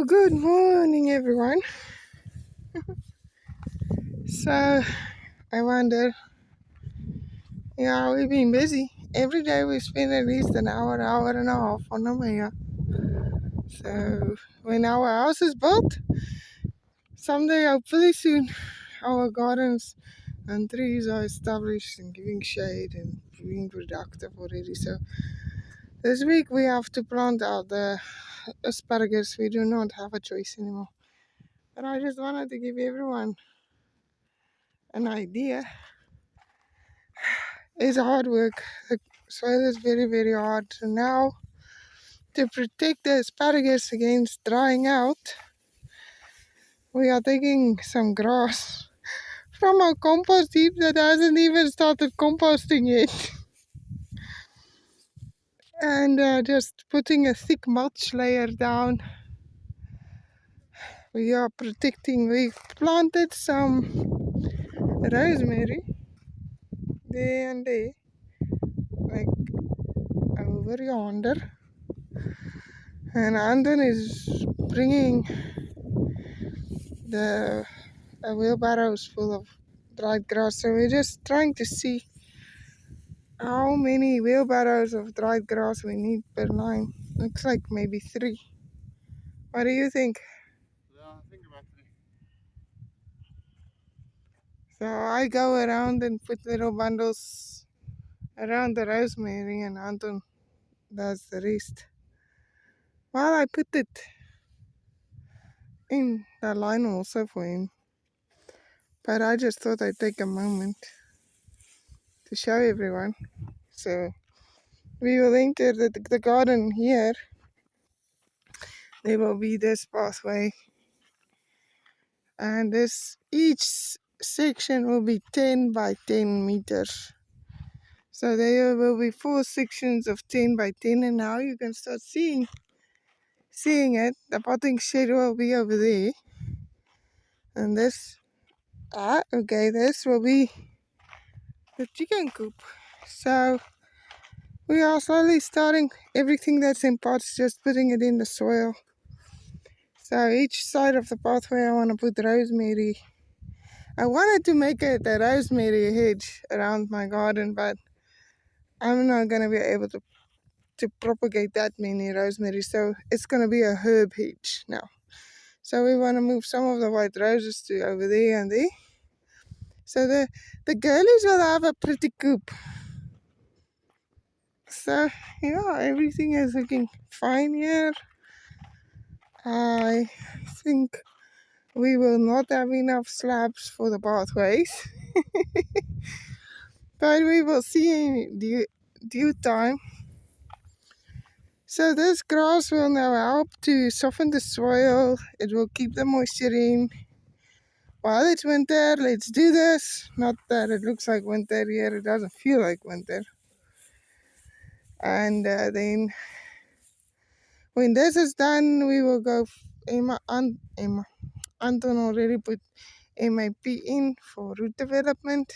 So good morning everyone. So I wonder, we've been busy. Every day we spend at least an hour and a half on the way. So when our house is built, someday hopefully soon, our gardens and trees are established and giving shade and being productive already. So this week we have to plant out the asparagus. We do not have a choice anymore. But I just wanted to give everyone an idea. It's hard work. The soil is very, very hard. So now, to protect the asparagus against drying out, we are taking some grass from our compost heap that hasn't even started composting yet. And just putting a thick mulch layer down. We are protecting. We planted some rosemary there and there, like over yonder. And Anton is bringing the wheelbarrows full of dried grass. So we're just trying to see how many wheelbarrows of dried grass we need per line. Looks like maybe 3. What do you think? Yeah, I think about 3. So I go around and put little bundles around the rosemary and Anton does the rest. Well, I put it in the line also for him. But I just thought I'd take a moment to show everyone. So we will enter the garden here. There will be this pathway, and each section will be 10 by 10 meters. So there will be 4 sections of 10 by 10, and now you can start seeing it. The potting shed will be over there, and this will be the chicken coop. So we are slowly starting everything that's in pots, just putting it in the soil. So each side of the pathway I want to put rosemary. I wanted to make it a rosemary hedge around my garden, but I'm not going to be able to propagate that many rosemary, so it's going to be a herb hedge now. So we want to move some of the white roses to over there and there. So the girlies will have a pretty coop. So yeah, everything is looking fine here. I think we will not have enough slabs for the pathways. But we will see in due time. So this grass will now help to soften the soil. It will keep the moisture in. While it's winter, let's do this. Not that it looks like winter here, it doesn't feel like winter. And then when this is done, we will go. Anton already put MAP in for root development.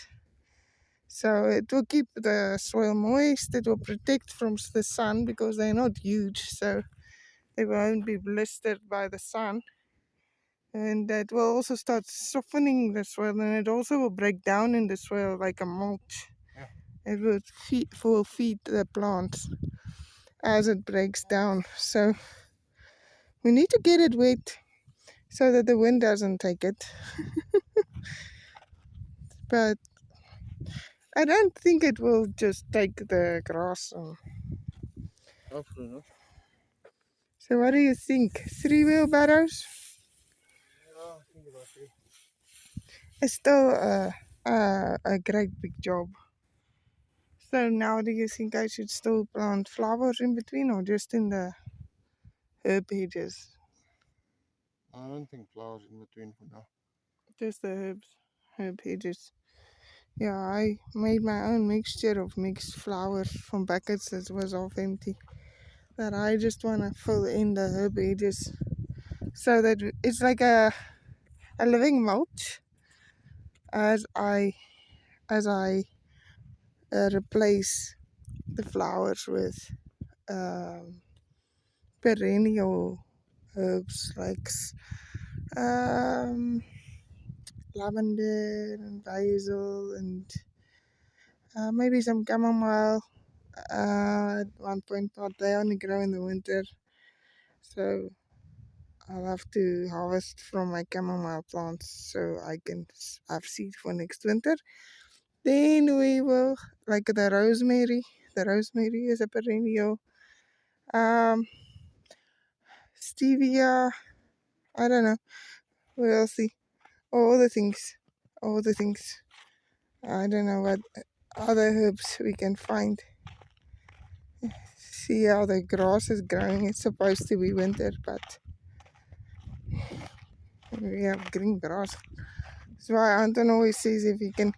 So it will keep the soil moist. It will protect from the sun because they're not huge, so they won't be blistered by the sun. And that will also start softening the soil, and it also will break down in the soil like a mulch. Yeah. It will feed the plants as it breaks down. So we need to get it wet so that the wind doesn't take it. But I don't think it will just take the grass. Hopefully not. So what do you think? 3 wheelbarrows? Yeah, I think about 3. It's still a great big job. So now do you think I should still plant flowers in between or just in the herb hedges? I don't think flowers in between for now. Just the herb hedges. Yeah, I made my own mixture of mixed flowers from buckets that was half empty. That I just want to fill in the herb hedges so that it's like a living mulch as I replace the flowers with perennial herbs like um, lavender and basil and maybe some chamomile. At one point, but they only grow in the winter, so I'll have to harvest from my chamomile plants so I can have seed for next winter. Then we will, like the rosemary. The rosemary is a perennial. Um, Stevia. I don't know. We'll see. All the things. All the things. I don't know what other herbs we can find. See how the grass is growing. It's supposed to be winter, but we have green grass. That's why Anton always says if we can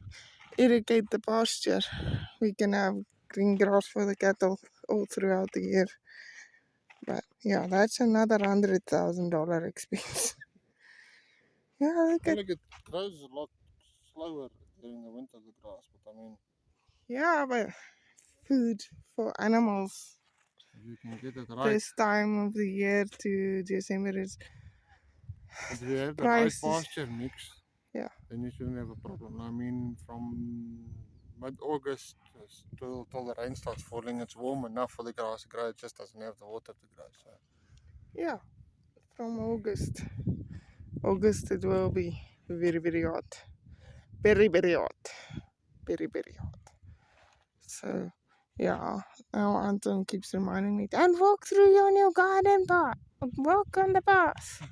irrigate the pasture, we can have green grass for the cattle all throughout the year. But yeah, that's another $100,000 expense. Yeah, look I feel at like it grows a lot slower during the winter, the grass, but I mean, yeah, but food for animals if you can get it right, this time of the year to December is but if you have the right prices. pasture mix, Yeah, then you shouldn't have a problem. I mean, from mid-August till the rain starts falling, it's warm enough for the grass to grow. It just doesn't have the water to grow. So yeah, from August. August it will be very, very hot. Very, very hot. Very, very hot. So, yeah, now Anton keeps reminding me, don't walk through your new garden path. Walk on the path.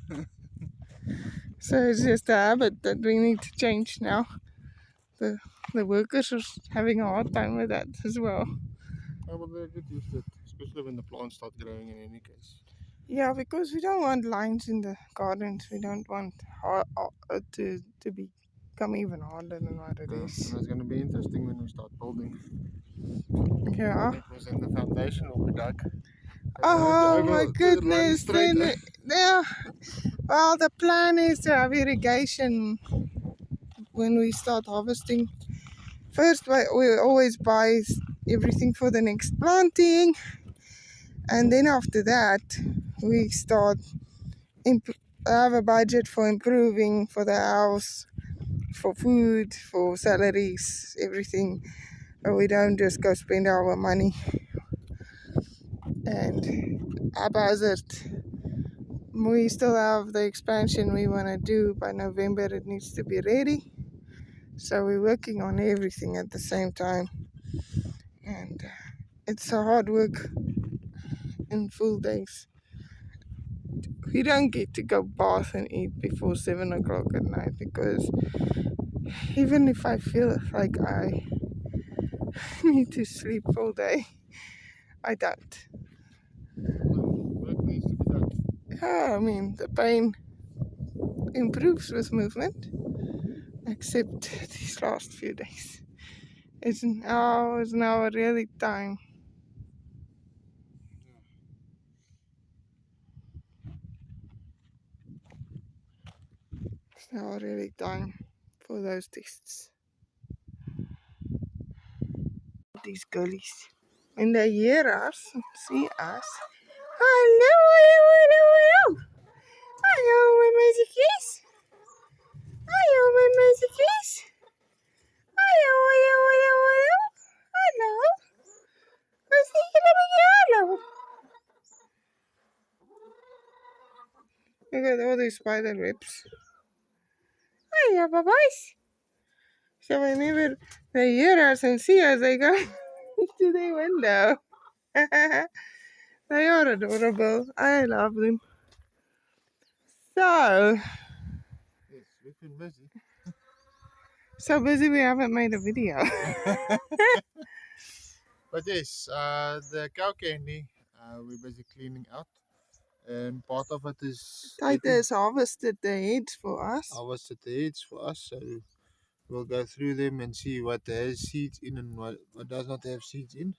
So it's just a habit that we need to change now. The the workers are having a hard time with that as well. yeah, but they get used to it, especially when the plants start growing. In any case, Yeah, because we don't want lines in the gardens. We don't want to become even harder than what it and is. it's going to be interesting when we start building. Yeah. Because then the foundation will be dug. And we have Oh my to run goodness! straight. Then yeah. Well, the plan is to have irrigation when we start harvesting. First, we always buy everything for the next planting, and then after that, we start have a budget for improving for the house, for food, for salaries, everything. We don't just go spend our money and haphazard. We still have the expansion we want to do by November. It needs to be ready. So we're working on everything at the same time. And it's a hard work in full days. We don't get to go bath and eat before 7 o'clock at night because even if I feel like I need to sleep all day, I don't. Work needs to be done. Yeah, I mean, the pain improves with movement, except these last few days. It's now really time. It's now really time for those tests. These girlies. When they hear us, see us. Hello, hello, hello, hello. Hello, my musickies. Hello, my musickies. Hello, hello, hello, hello. Hello. Hello. Look at all these spider webs. Hiya, bye-byes. So whenever they hear us and see us, they go to the window. They are adorable. I love them. So, Yes, we've been busy. so busy we haven't made a video. But yes, the cow candy we're busy cleaning out. And part of it is Taita has harvested the heads for us. harvested the heads for us. So we'll go through them and see what has seeds in and what does not have seeds in.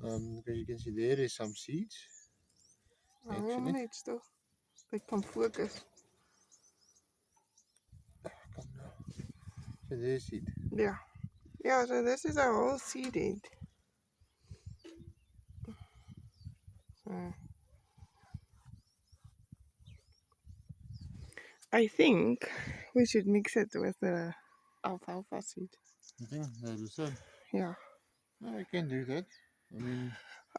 Because you can see there is some seeds. Actually, Net still. They can focus. come now. So there's seed. Yeah. Yeah, so this is our whole seed head. So, I think we should mix it with the alfalfa seed. You think the lucerne? Yeah. No, I can do that. I mean,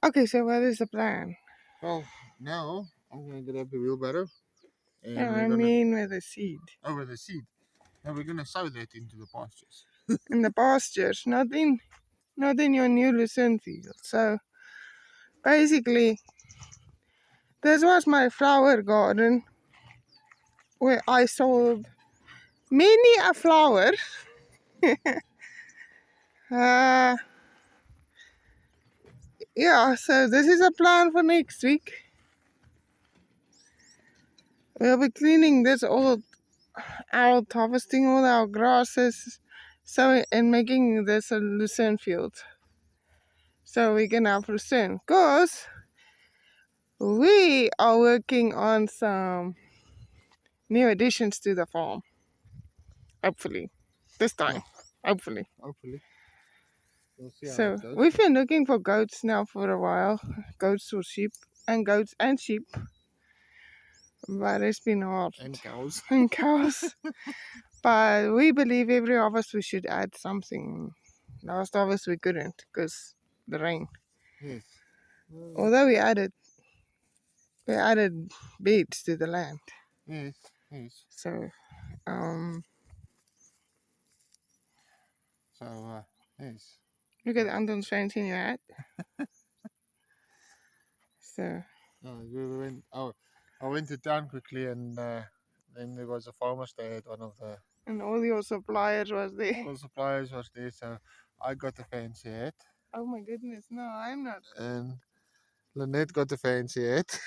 Okay, so what is the plan? well, now I'm gonna get up the wheelbarrow and Yeah, we're I gonna mean with the seed. over the seed. And we're gonna sow that into the pastures. In the pastures, not in your new lucerne field. So basically, this was my flower garden where I sold many a flower. uh, yeah, so this is a plan for next week. We'll be cleaning this all out, harvesting all our grasses, so and making this a lucerne field. So we can have lucerne. Because we are working on some new additions to the farm. Hopefully. This time. Yeah, Hopefully. hopefully. We'll see how So that goes. we've been looking for goats now for a while. Goats or sheep. And goats and sheep. But it's been hard. And cows. And cows. But we believe every harvest we should add something. Last harvest we couldn't because the rain. Yes. Although we added beds to the land. Yes, yes. So Yes. look at Anton's fancy in your hat. So I went to town quickly and then there was a farmer's day at one of the and all your suppliers was there. all suppliers was there, so I got the fancy hat. Oh my goodness, no, I'm not. And Lynette got the fancy hat.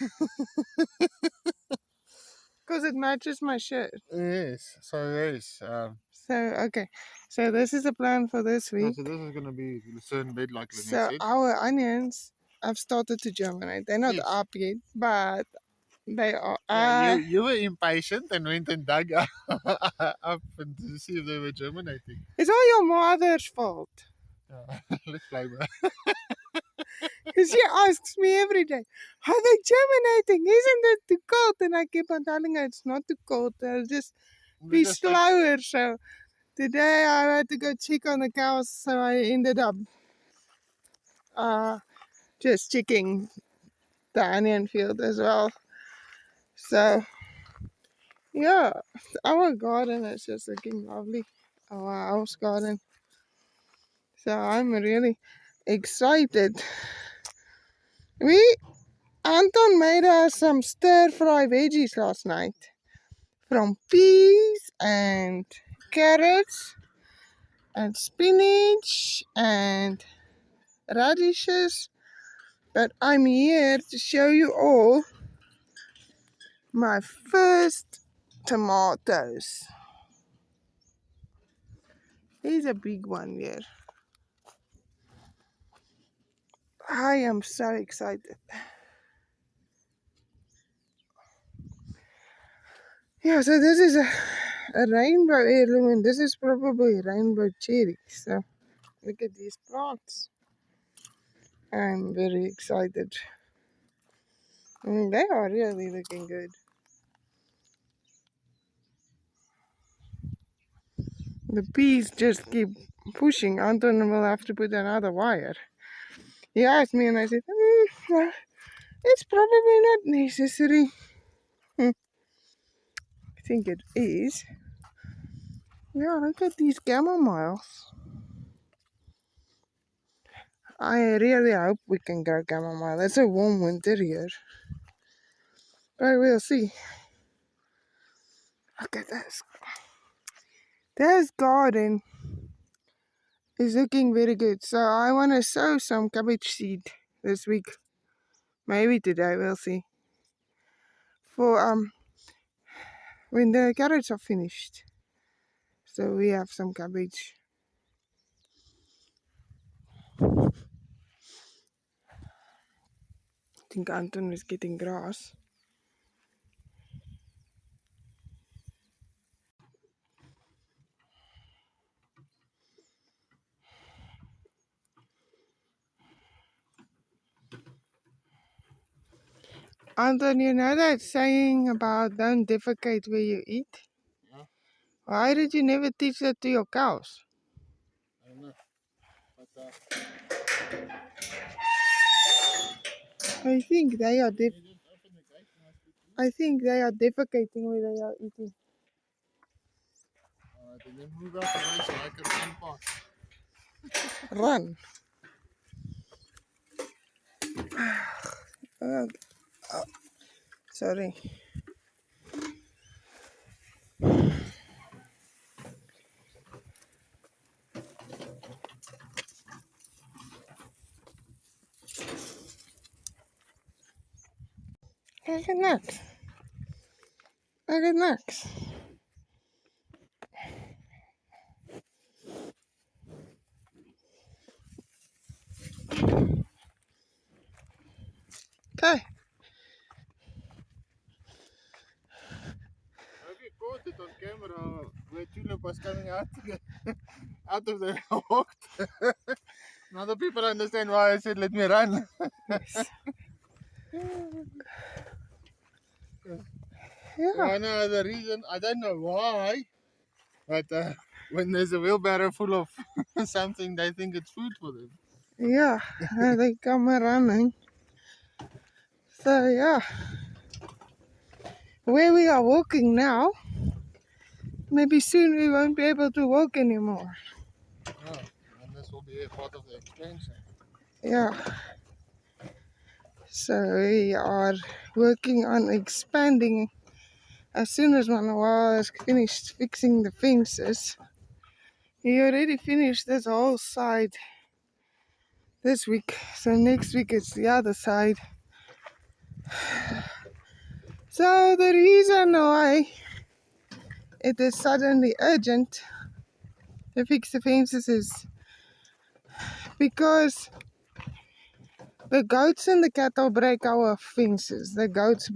Because it matches my shirt. Yes, so yes. So, okay. So this is the plan for this Yeah, week. so this is going to be Lucerne bed like Lynette So said. our onions have started to germinate. They're not Yes. up yet, but they are. Yeah, you were impatient and went and dug up and to see if they were germinating. It's all your mother's fault. Let's blame her. Because she asks me every day, are they germinating? Isn't it too cold? And I keep on telling her it's not too cold. They'll just be slower. So today I had to go check on the cows. So I ended up just checking the onion field as well. So yeah, our garden is just looking lovely. Our house garden. So I'm really excited. Anton made us some stir-fry veggies last night. From peas and carrots and spinach and radishes. But I'm here to show you all my first tomatoes. Here's a big one here. I am so excited. Yeah, so this is a rainbow heirloom and this is probably rainbow cherry. So look at these plants. I'm very excited. I mean, they are really looking good. The bees just keep pushing. Anton will have to put another wire. He asked me and I said, well, it's probably not necessary. I think it is. Yeah, look at these camomiles. I really hope we can grow chamomile. It's a warm winter here. But we'll see. Look at this. This garden is looking very good. So I want to sow some cabbage seed this week. Maybe today, we'll see. For when the carrots are finished. So we have some cabbage. I think Anton is getting grass. Anton, you know that saying about don't defecate where you eat? Yeah, Why did you never teach that to your cows? I don't know. But I think they are can you just open the gate nice quickly? I think they are defecating where they are eating. Alright, and then move out the way so I can run past. Run. Oh, sorry. Look at that. Look at that. Okay. I hope you caught it on camera where Tulip was coming out out of the walk. Now the people understand why I said let me run. Yes. For Yeah. no other reason, I don't know why, but when there's a wheelbarrow full of something, they think it's food for them. Yeah. They come running. So yeah. Where we are walking now, maybe soon we won't be able to walk anymore. Oh, and this will be a part of the expansion. Yeah. So we are working on expanding. As soon as Manuel has finished fixing the fences, he already finished this whole side this week. So next week it's the other side. So the reason why it is suddenly urgent to fix the fences is because the goats and the cattle break our fences. The goats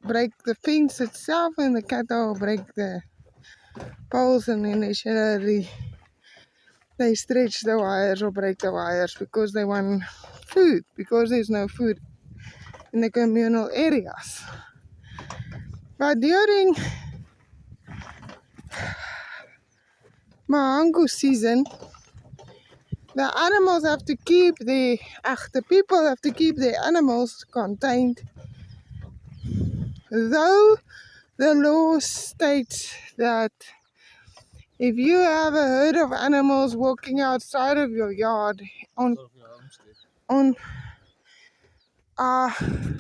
break the fence itself and the cattle break the poles, and then they stretch the wires or break the wires because they want food, because there's no food in the communal areas. But during mango season, the animals have to keep the people have to keep their animals contained. Though the law states that if you have a herd of animals walking outside of your yard on Sort of your homestead. on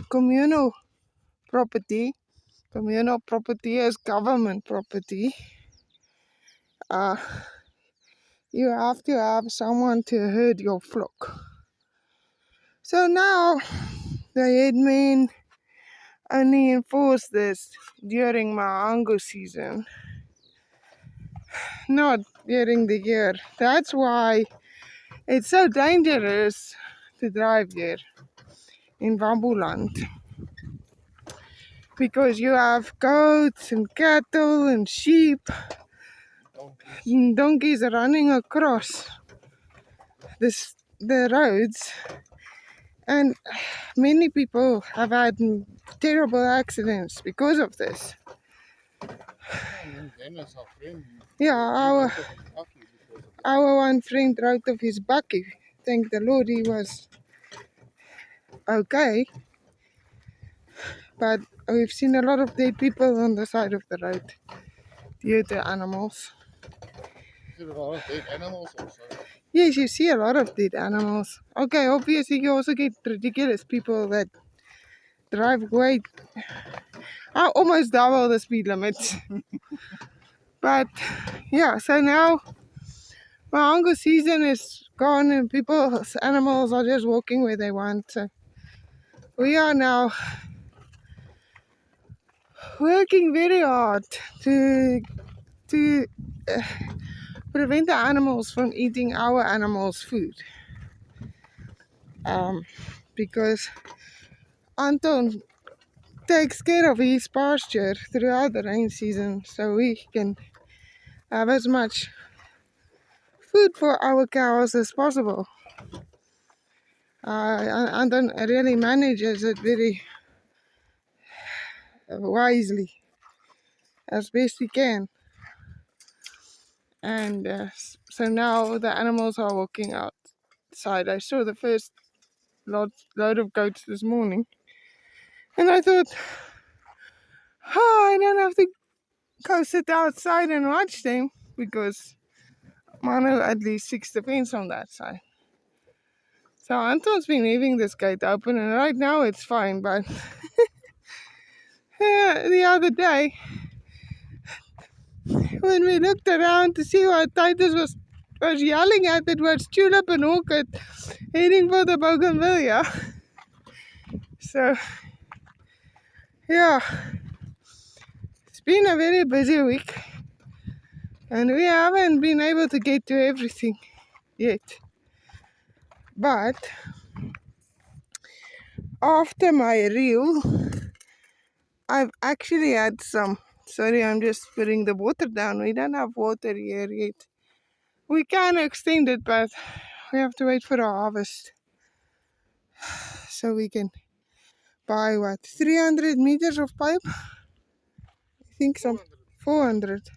communal property, communal property is government property, uh, you have to have someone to herd your flock. So now the headmen only enforce this during mango season, not during the year. That's why it's so dangerous to drive there in Bambuland, because you have goats and cattle and sheep Donkeys. and donkeys running across the roads, and many people have had terrible accidents because of this. And Dennis, our friend, Yeah, rode off his bucky because of that. our one friend rode off his bucky. Thank the Lord he was okay. But we've seen a lot of dead people on the side of the road due to animals. Is there a lot of dead animals also? Yes, you see a lot of dead animals. Okay, obviously you also get ridiculous people that drive way, almost double the speed limit. But yeah, so now mango season is gone and people's animals are just walking where they want. So we are now working very hard to prevent the animals from eating our animals' food. Because Anton takes care of his pasture throughout the rain season, so we can have as much food for our cows as possible. Anton really manages it very, wisely as best we can. And so now the animals are walking outside. I saw the first load of goats this morning, and I thought, I don't have to go sit outside and watch them because Manu at least fixed the fence on that side. So Anton's been leaving this gate open, and right now it's fine, but the other day when we looked around to see what Titus was yelling at, it was Tulip and Orchid heading for the bougainvillea. So yeah, it's been a very busy week, and we haven't been able to get to everything yet. But after my reel, I've actually had some. Sorry, I'm just putting the water down. We don't have water here yet. We can extend it, but we have to wait for a harvest. So we can buy 300 meters of pipe? I think some 400.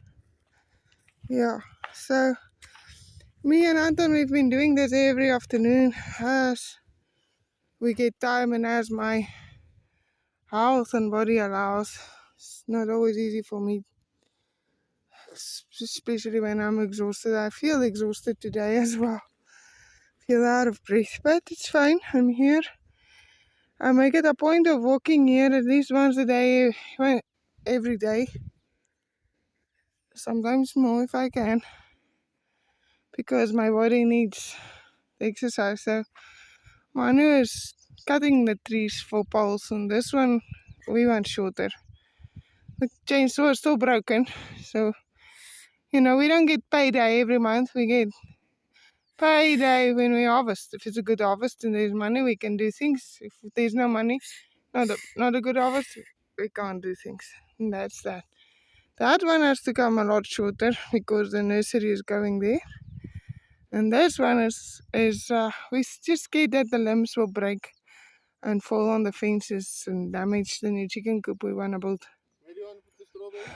Yeah. So me and Anton, we've been doing this every afternoon as we get time and as my health and body allows. It's not always easy for me, especially when I'm exhausted. I feel exhausted today as well. Feel out of breath, but it's fine. I'm here. I make it a point of walking here at least once a day, every day. Sometimes more if I can, because my body needs exercise. So Manu is cutting the trees for poles, and this one we want shorter. The chainsaw is still broken, so we don't get payday every month. We get payday when we harvest. If it's a good harvest and there's money, we can do things. If there's no money, not a good harvest, we can't do things. And that's that. That one has to come a lot shorter because the nursery is going there. And this one is we just scared that the limbs will break and fall on the fences and damage the new chicken coop we want to build. Where do you want to put the strawberries?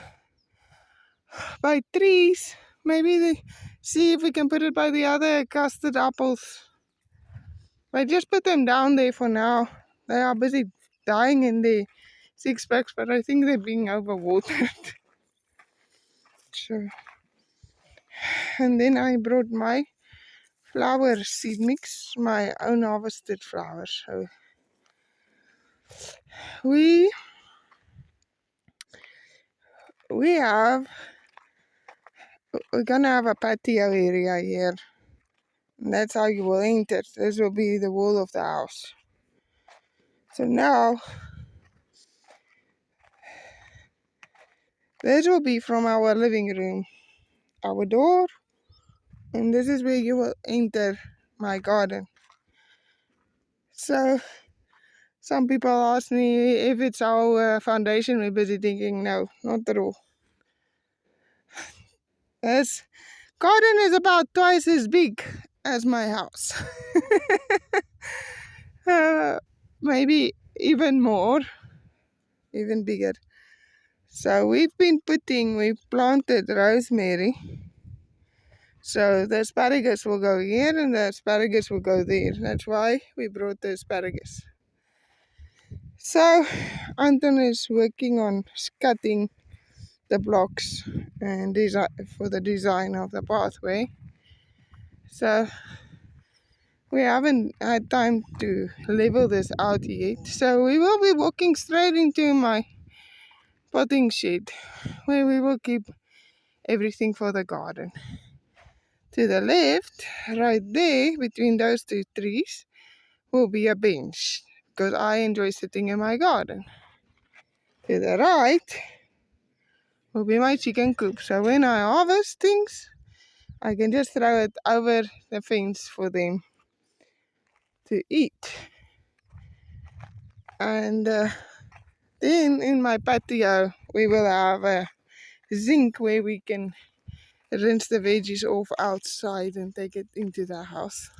By trees. Maybe see if we can put it by the other custard apples. But just put them down there for now. They are busy dying in the 6 packs, but I think they're being overwatered. So, and then I brought my flower seed mix, my own harvested flowers. So we're gonna have a patio area here. And that's how you will enter. This will be the wall of the house. So now this will be from our living room, our door, and this is where you will enter my garden. So some people ask me if it's our foundation. We're busy thinking, no, not at all. This garden is about twice as big as my house. Maybe even more, even bigger. So we've planted rosemary. So the asparagus will go here and the asparagus will go there. That's why we brought the asparagus. So Anton is working on cutting the blocks and for the design of the pathway. So we haven't had time to level this out yet. So we will be walking straight into my potting shed where we will keep everything for the garden. To the left, right there, between those two trees, will be a bench because I enjoy sitting in my garden. To the right will be my chicken coop. So when I harvest things, I can just throw it over the fence for them to eat. And then in my patio, we will have a zinc where we can rinse the veggies off outside and take it into the house.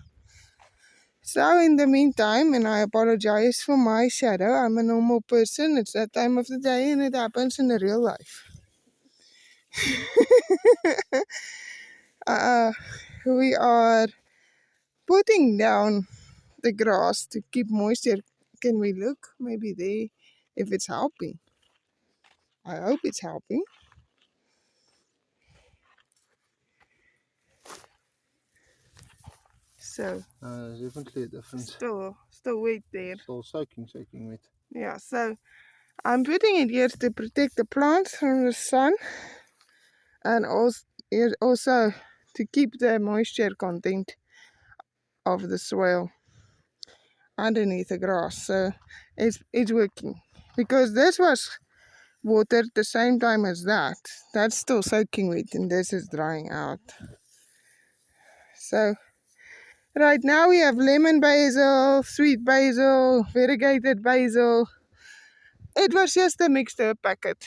So in the meantime, and I apologize for my shadow, I'm a normal person. It's that time of the day and it happens in the real life. We are putting down the grass to keep moisture. Can we look? Maybe there, if it's helping. I hope it's helping. So There's definitely a difference. still wet there. Still soaking wet. Yeah, so I'm putting it here to protect the plants from the sun, and also to keep the moisture content of the soil underneath the grass. So it's working, because this was watered the same time as that. That's still soaking wet and this is drying out. So right now we have lemon basil, sweet basil, variegated basil. It was just a mixed up packet.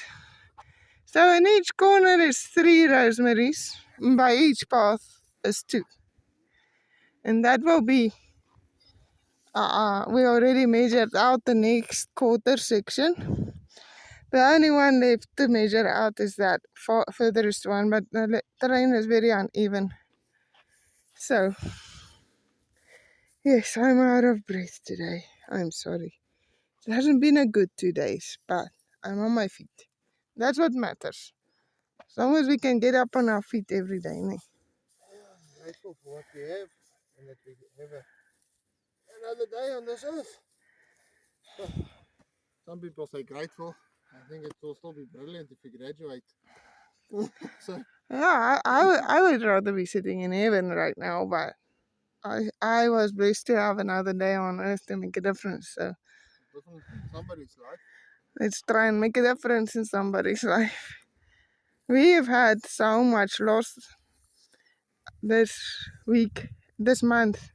So in each corner is 3 rosemaries, and by each path is 2. And that will be, we already measured out the next quarter section. The only one left to measure out is that furthest one, but the terrain is very uneven. So, yes, I'm out of breath today. I'm sorry. It hasn't been a good 2 days, but I'm on my feet. That's what matters. As long as we can get up on our feet every day. I'm grateful for what we have, and that we have another day on this earth. Some people say grateful. I think it will still be brilliant if we graduate. So Yeah, I would rather be sitting in heaven right now, but I was blessed to have another day on earth to make a difference. So different in somebody's life. let's try and make a difference in somebody's life. We have had so much loss this week, this month.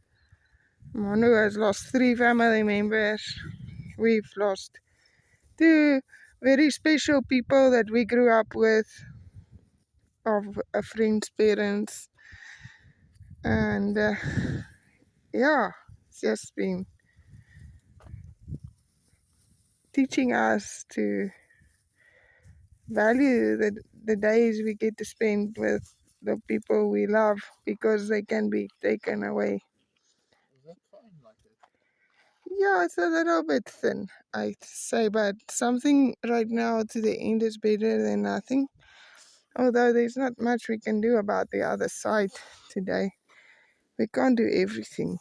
Manu has lost 3 family members. We've lost 2 very special people that we grew up with, of a friend's parents. And yeah, it's just been teaching us to value the days we get to spend with the people we love, because they can be taken away. Is that fine like that? Yeah, it's a little bit thin, I'd say, but something right now to the end is better than nothing. Although there's not much we can do about the other side today. We can't do everything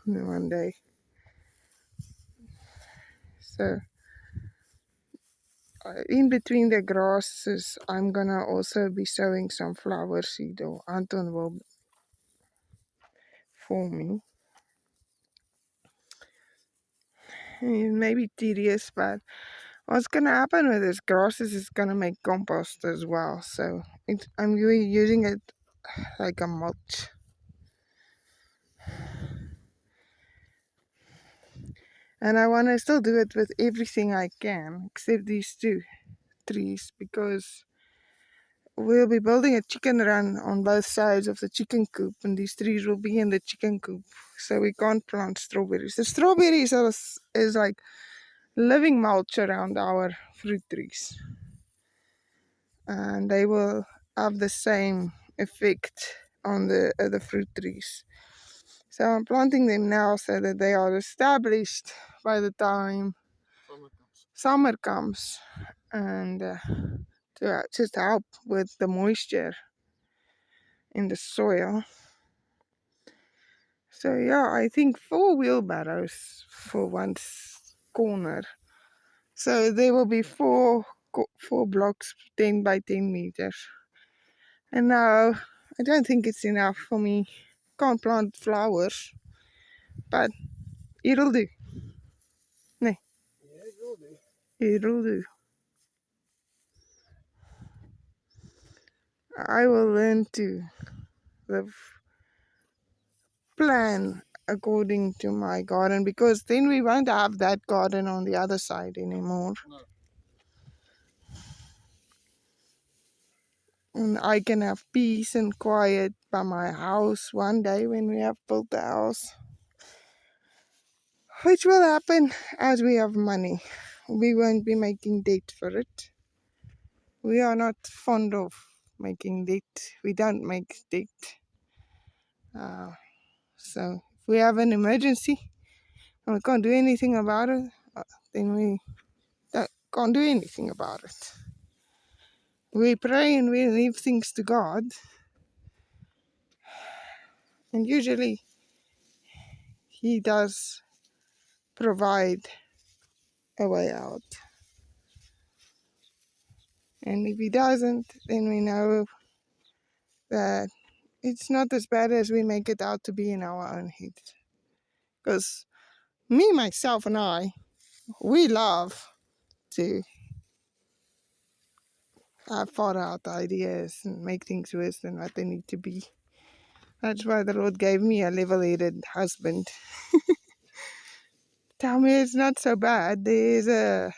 in one day. So in between the grasses, I'm gonna also be sowing some flower seed, or Anton will for me. It may be tedious, but what's gonna happen with this grass is it's gonna make compost as well. So I'm really using it like a mulch. And I want to still do it with everything I can, except these 2 trees, because we'll be building a chicken run on both sides of the chicken coop, and these trees will be in the chicken coop. So we can't plant strawberries. The strawberries is like living mulch around our fruit trees, and they will have the same effect on the fruit trees. So I'm planting them now so that they are established by the time summer comes, and to just help with the moisture in the soil. So yeah, I think 4 wheelbarrows for one corner. So there will be 4 blocks, 10 by 10 meters. And now I don't think it's enough for me. Can't plant flowers, but it'll do. Nee, Yeah, it will do. it'll do. I will learn to live, plan according to my garden, because then we won't have that garden on the other side anymore. No. And I can have peace and quiet by my house one day when we have built the house. which will happen as we have money. We won't be making debt for it. We are not fond of making debt. We don't make debt. So if we have an emergency and we can't do anything about it, then we can't do anything about it. We pray and we leave things to God. And usually He does provide a way out. And if He doesn't, then we know that it's not as bad as we make it out to be in our own head. Because me, myself, and I, we love to have thought out ideas and make things worse than what they need to be. That's why the Lord gave me a level-headed husband. Tell me it's not so bad. There's a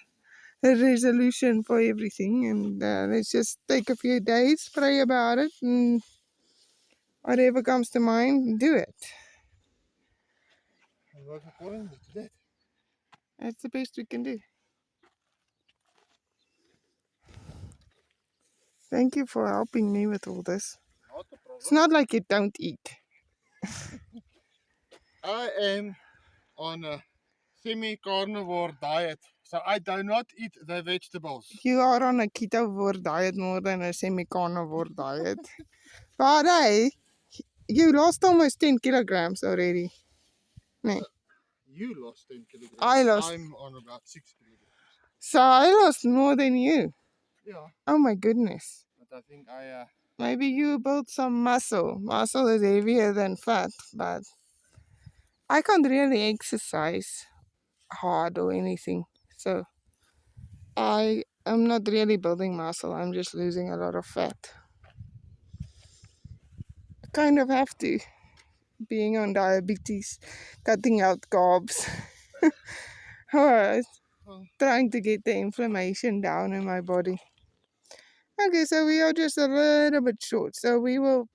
resolution for everything, and let's just take a few days, pray about it, and whatever comes to mind, do it. And work accordingly to that. That's the best we can do. Thank you for helping me with all this. Not a problem. It's not like you don't eat. I am on a semi-carnivore diet, so I do not eat the vegetables. You are on a ketovore diet more than a semi-carnivore diet. But hey, you lost almost 10 kilograms already. Nee. You lost 10 kilograms. I'm on about 6 kilograms. So I lost more than you. Yeah. Oh my goodness. But I think Maybe you built some muscle. Muscle is heavier than fat, but I can't really exercise hard or anything. So I am not really building muscle. I'm just losing a lot of fat. I kind of have to, being on diabetes, cutting out carbs. Alright, trying to get the inflammation down in my body. Okay, so we are just a little bit short. So we will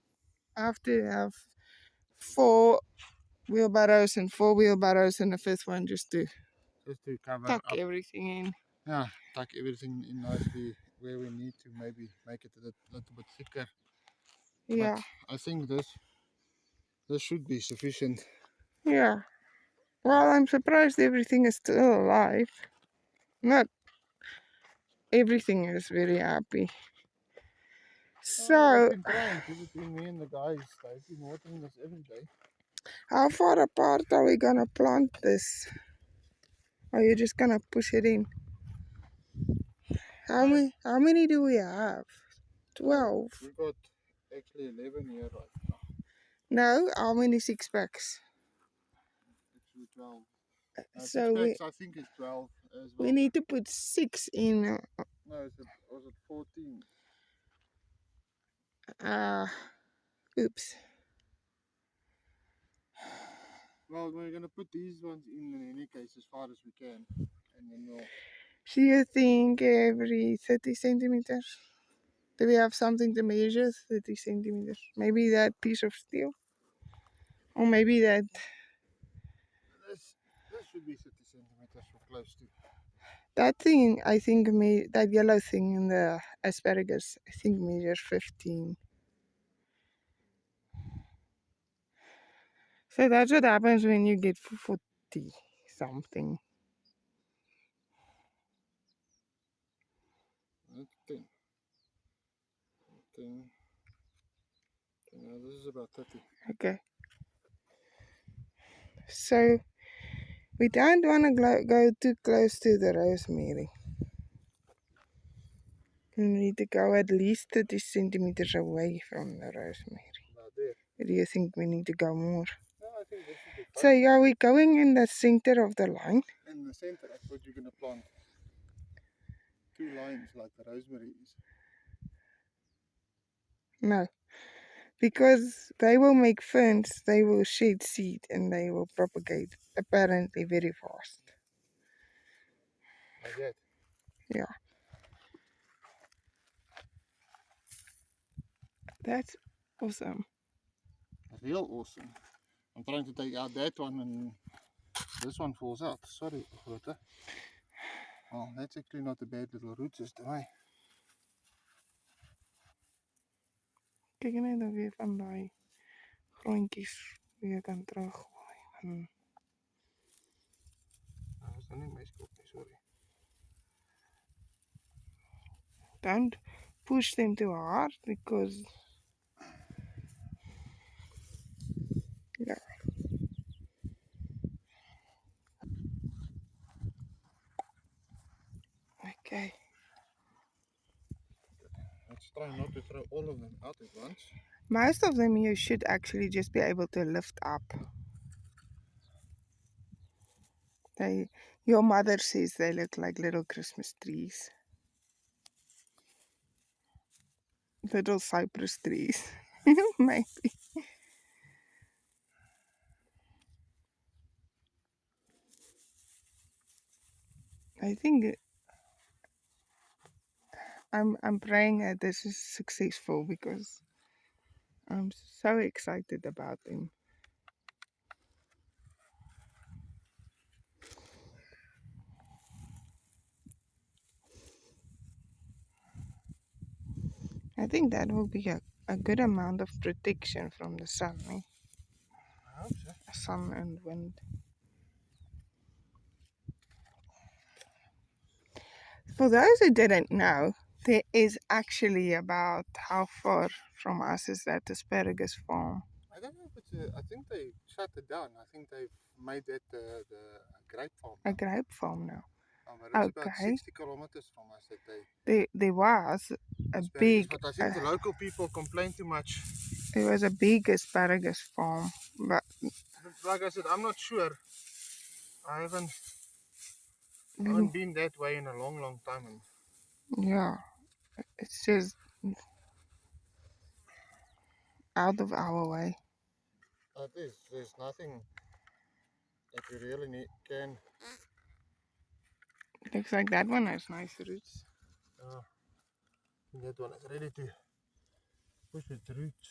have to have 4 wheelbarrows and 4 wheelbarrows and a 5th one just to cover tuck up. everything in. Yeah, tuck everything in nicely where we need to maybe make it a little bit thicker. Yeah. But I think this should be sufficient. Yeah. Well, I'm surprised everything is still alive. Not everything is very happy. So, We've been trying to, between me and the guys. They've been watering this every day. how far apart are we gonna plant this? Are you just gonna push it in? How many do we have? 12. We've got actually 11 here right now. No, how many 6-packs? Actually 12. So I think it's 12 as well. we need to put 6 in. No, was it 14? Oops. Well, we're going to put these ones in any case as far as we can. And then we'll... Do you think every 30 centimeters? Do we have something to measure 30 centimeters? Maybe that piece of steel? Or maybe that... This should be 30 centimeters or close to. That thing, I think, that yellow thing in the asparagus, I think measures 15. So that's what happens when you get 40 something. 10. Yeah, this is about 30. Okay. So we don't want to go too close to the rosemary. We need to go at least 30 centimeters away from the rosemary. About there. Or do you think we need to go more? No, I think this should be fine. So are we going in the center of the line? In the center, I thought you're going to plant 2 lines like the rosemary is. No. Because they will make ferns, they will shed seed, and they will propagate apparently very fast. Like that? Yeah. That's awesome. Real awesome. I'm trying to take out that one and this one falls out. Sorry, Grote. Oh, that's actually not a bad little root system, eh? Kyk net of jy van daai grondjies weer kan teruggooi. Is nou nie my skop nie, sorry. Don't push them too hard because yeah. Okay. Let's try not to throw all of them out at once. Most of them you should actually just be able to lift up. Your mother says they look like little Christmas trees. Little cypress trees. Maybe. I think I'm praying that this is successful because I'm so excited about them. I think that will be a good amount of protection from the sun, eh? I hope so. Sun and wind. For those who didn't know, there is actually about how far from us is that asparagus farm? I don't know if it's I think they shut it down. I think they've made that the grape farm. A grape farm now. But it's about Okay. 60 kilometers from us that they There was a asparagus. big, But I think the local people complain too much. there was a big asparagus farm, but Like I said, I'm not sure. I haven't been that way in a long time. And yeah, it's just out of our way. there's nothing that we really can. Looks like that one has nice roots. That one is ready to push its roots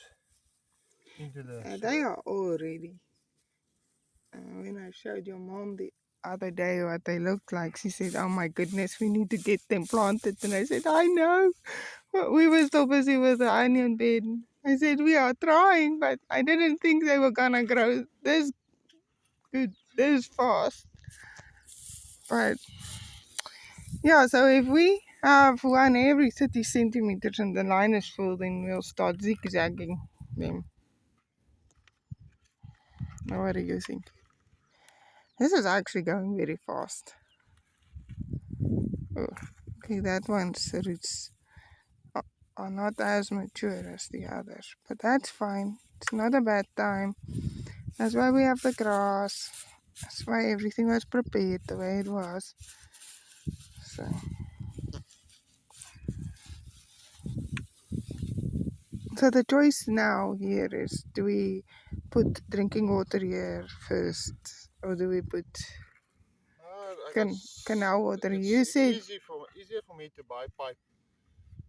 into the They are all ready. When I showed your mom the other day what they looked like, she said, "Oh my goodness, we need to get them planted." And I said, "I know, but we were so busy with the onion bed." I said, "We are trying, but I didn't think they were gonna grow this good, this fast." But yeah, so if we have one every 30 centimeters and the line is full, then we'll start zigzagging them. Now, what do you think? This is actually going very fast. Oh, okay, that one's roots are not as mature as the others, but that's fine. It's not a bad time. That's why we have the grass. That's why everything was prepared the way it was. So the choice now here is, do we put drinking water here first, or do we put canal water? You said easier for me to buy pipe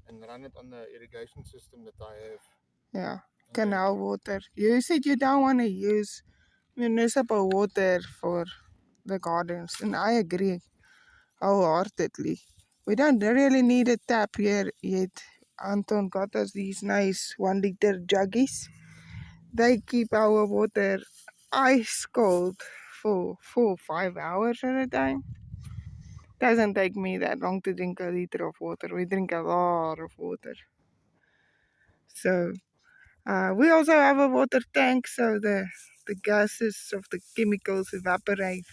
and run it on the irrigation system that I have. Yeah, canal water. You said you don't want to use municipal water for the gardens, and I agree wholeheartedly. We don't really need a tap here yet. Anton got us these nice 1 liter juggies. They keep our water ice cold for 4 or 5 hours at a time. Doesn't take me that long to drink a liter of water. We drink a lot of water. So we also have a water tank, so the gases of the chemicals evaporate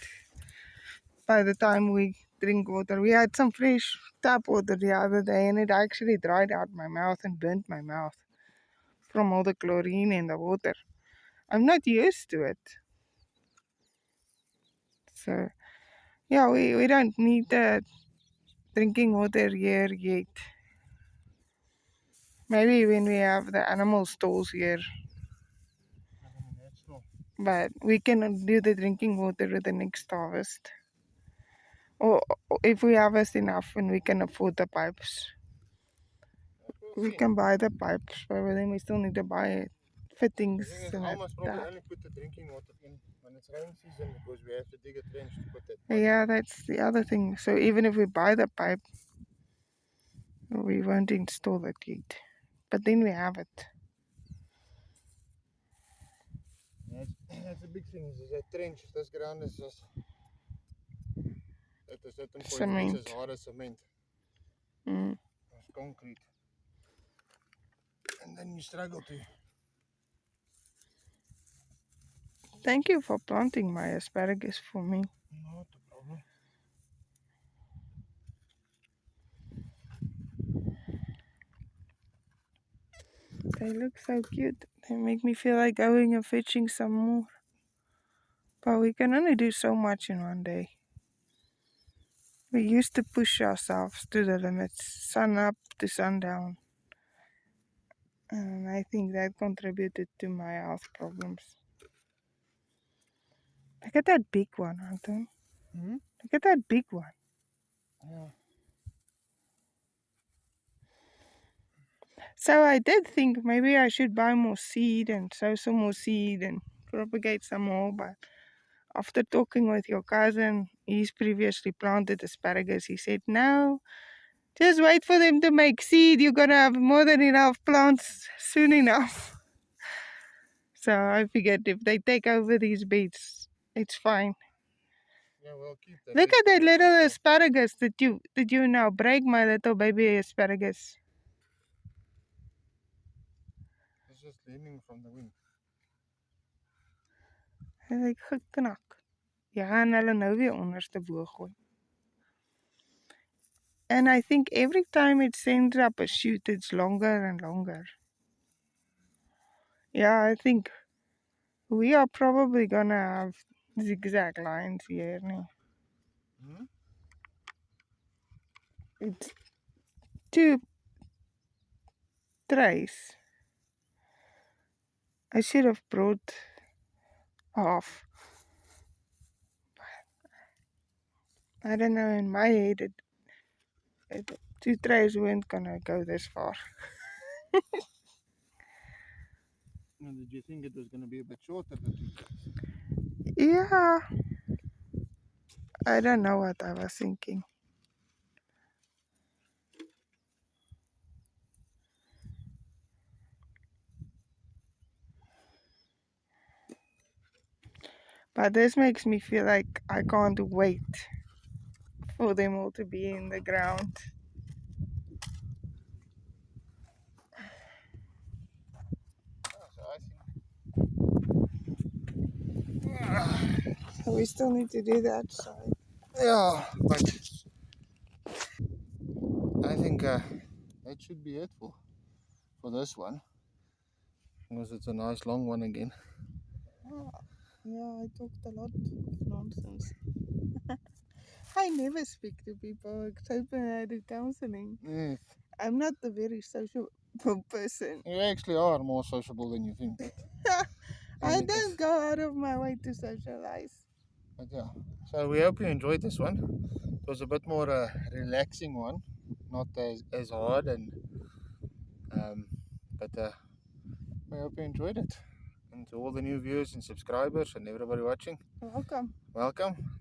by the time we drink water. We had some fresh tap water the other day, and it actually dried out my mouth and burnt my mouth from all the chlorine in the water. I'm not used to it. So yeah, we don't need drinking water here yet. Maybe when we have the animal stalls here. But we can do the drinking water with the next harvest. Or if we harvest enough and we can afford the pipes. We can buy the pipes, but then we still need to buy it fittings The thing is, and I must probably that. only put the drinking water in when it's rain season because we have to dig a trench to put that. Yeah, that's the other thing. So even if we buy the pipe, we won't install it yet. But then we have it. That's a big thing. Is that trench? This ground is just at a certain point Cement. it's as hard as cement. Mm. It's concrete, and then you struggle to. Thank you for planting my asparagus for me. Not a problem. They look so cute. They make me feel like going and fetching some more. But we can only do so much in one day. We used to push ourselves to the limits, sun up to sundown. And I think that contributed to my health problems. Look at that big one, Anton. Look at that big one. Yeah. So I did think maybe I should buy more seed and sow some more seed and propagate some more. But after talking with your cousin, he's previously planted asparagus. He said, no, just wait for them to make seed. You're going to have more than enough plants soon enough. So I figured if they take over these beds, it's fine. Yeah, we'll keep that. Look at that little asparagus. Did you now break my little baby asparagus? It's just leaning from the wind. Hy het geknak. Ja, en hulle nou weer onderste bo gooi. And I think every time it sends up a shoot, it's longer and longer. Yeah, I think we are probably gonna have zigzag lines here. Nee. It's 2 trays. I should have brought half. I don't know, in my head, 2 trays weren't gonna go this far. And did you think it was going to be a bit shorter than 2 trays? Yeah. I don't know what I was thinking. But this makes me feel like I can't wait for them all to be in the ground. So we still need to do that side. Yeah, but I think that should be it for this one. Because it's a nice long one again. Yeah, I talked a lot of nonsense. I never speak to people except when I do counseling. Yes. I'm not a very social person. You actually are more sociable than you think. I don't go out of my way to socialize. But yeah, so we hope you enjoyed this one. It was a bit more relaxing one, not as hard, and but we hope you enjoyed it. And to all the new viewers and subscribers and everybody watching, welcome.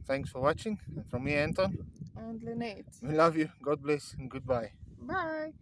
Thanks for watching. And from me, Anton And Lynette. we love you. God bless and goodbye. Bye.